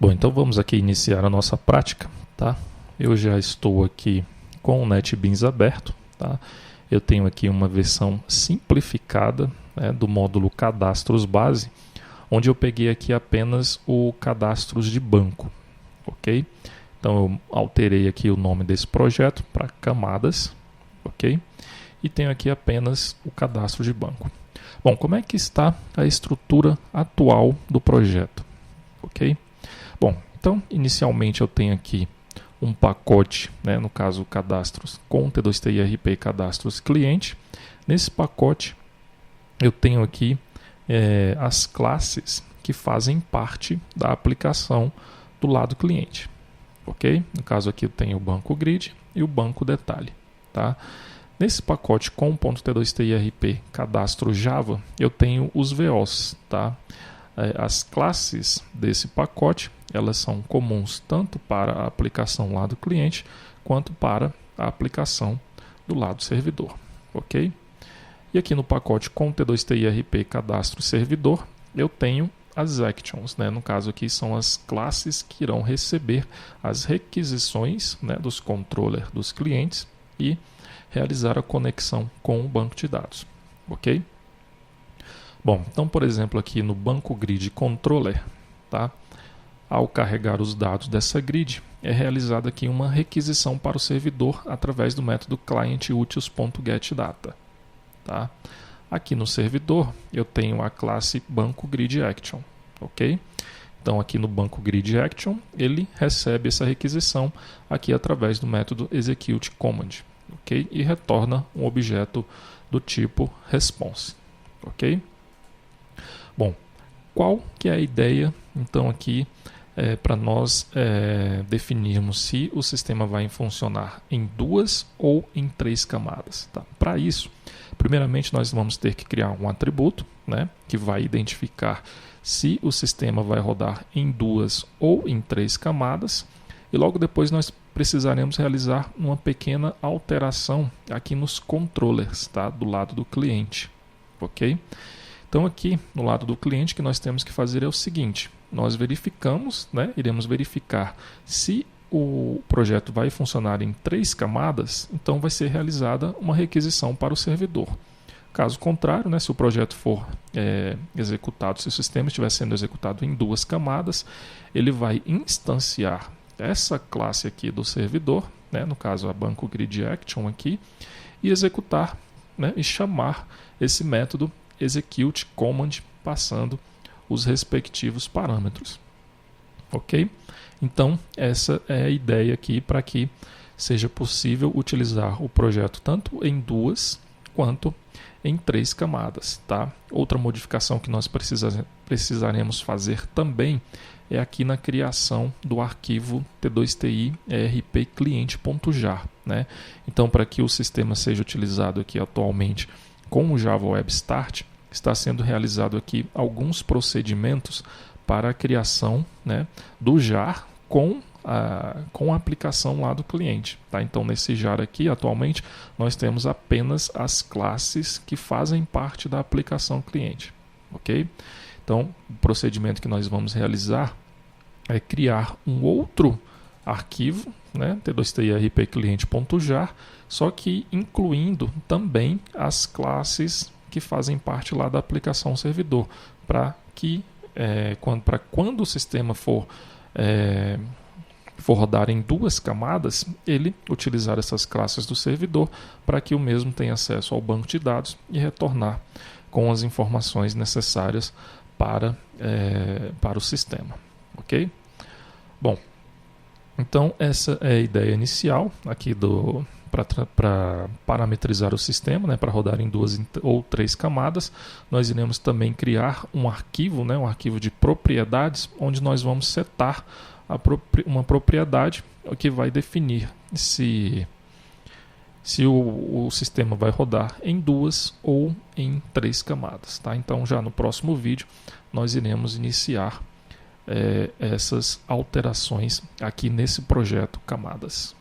Bom, então vamos aqui iniciar a nossa prática, tá? Eu já estou aqui com o NetBeans aberto, tá? Eu tenho aqui uma versão simplificada, né, do módulo Cadastros Base, onde eu peguei aqui apenas o Cadastros de Banco, ok? Então eu alterei aqui o nome desse projeto para Camadas, ok? E tenho aqui apenas o Cadastro de Banco. Bom, como é que está a estrutura atual do projeto, ok? Bom, então inicialmente eu tenho aqui um pacote, né, no caso cadastros com T2T IRP e cadastros cliente. Nesse pacote eu tenho aqui as classes que fazem parte da aplicação do lado cliente, ok? No caso aqui eu tenho o banco grid e o banco detalhe, tá? Nesse pacote com .T2T IRP cadastro Java eu tenho os VOs, tá? As classes desse pacote, elas são comuns tanto para a aplicação lado cliente, quanto para a aplicação do lado servidor, ok? E aqui no pacote com T2T IRP cadastro servidor, eu tenho as actions, né? No caso aqui são as classes que irão receber as requisições, né, dos controllers dos clientes e realizar a conexão com o banco de dados, ok? Bom, então, por exemplo, aqui no banco grid controller, tá? Ao carregar os dados dessa grid, é realizada aqui uma requisição para o servidor através do método clientUtils.getData, tá? Aqui no servidor, eu tenho a classe banco grid action, ok? Então, aqui no banco grid action, ele recebe essa requisição aqui através do método executeCommand, ok? E retorna um objeto do tipo response, ok? Bom, qual que é a ideia, então, aqui para nós definirmos se o sistema vai funcionar em 2 ou em 3 camadas, tá? Para isso, primeiramente nós vamos ter que criar um atributo, né, que vai identificar se o sistema vai rodar em 2 ou em 3 camadas, e logo depois nós precisaremos realizar uma pequena alteração aqui nos controllers, tá, do lado do cliente, ok? Então aqui no lado do cliente o que nós temos que fazer é o seguinte: nós verificamos, né, iremos verificar se o projeto vai funcionar em 3 camadas, então vai ser realizada uma requisição para o servidor. Caso contrário, né, se o projeto for executado, se o sistema estiver sendo executado em 2 camadas, ele vai instanciar essa classe aqui do servidor, né, no caso a banco grid action aqui, e executar, né, e chamar esse método executeCommand passando os respectivos parâmetros, ok? Então essa é a ideia aqui para que seja possível utilizar o projeto tanto em 2 quanto em 3 camadas, tá? Outra modificação que nós precisaremos fazer também é aqui na criação do arquivo T2TI ERP cliente.jar, né? Então, para que o sistema seja utilizado aqui atualmente com o Java Web Start, está sendo realizado aqui alguns procedimentos para a criação, né, do jar com a aplicação lá do cliente, tá? Então, nesse jar aqui, atualmente, nós temos apenas as classes que fazem parte da aplicação cliente, ok? Então, o procedimento que nós vamos realizar é criar um outro arquivo, né, T2TI cliente.jar, só que incluindo também as classes que fazem parte lá da aplicação servidor, para que quando o sistema for rodar em 2 camadas, ele utilizar essas classes do servidor para que o mesmo tenha acesso ao banco de dados e retornar com as informações necessárias para o sistema, ok? Bom, então essa é a ideia inicial aqui para parametrizar o sistema, né, para rodar em 2 ou 3 camadas. Nós iremos também criar um arquivo, né, um arquivo de propriedades, onde nós vamos setar uma propriedade que vai definir se o sistema vai rodar em 2 ou em 3 camadas, tá? Então já no próximo vídeo nós iremos iniciar essas alterações aqui nesse projeto Camadas.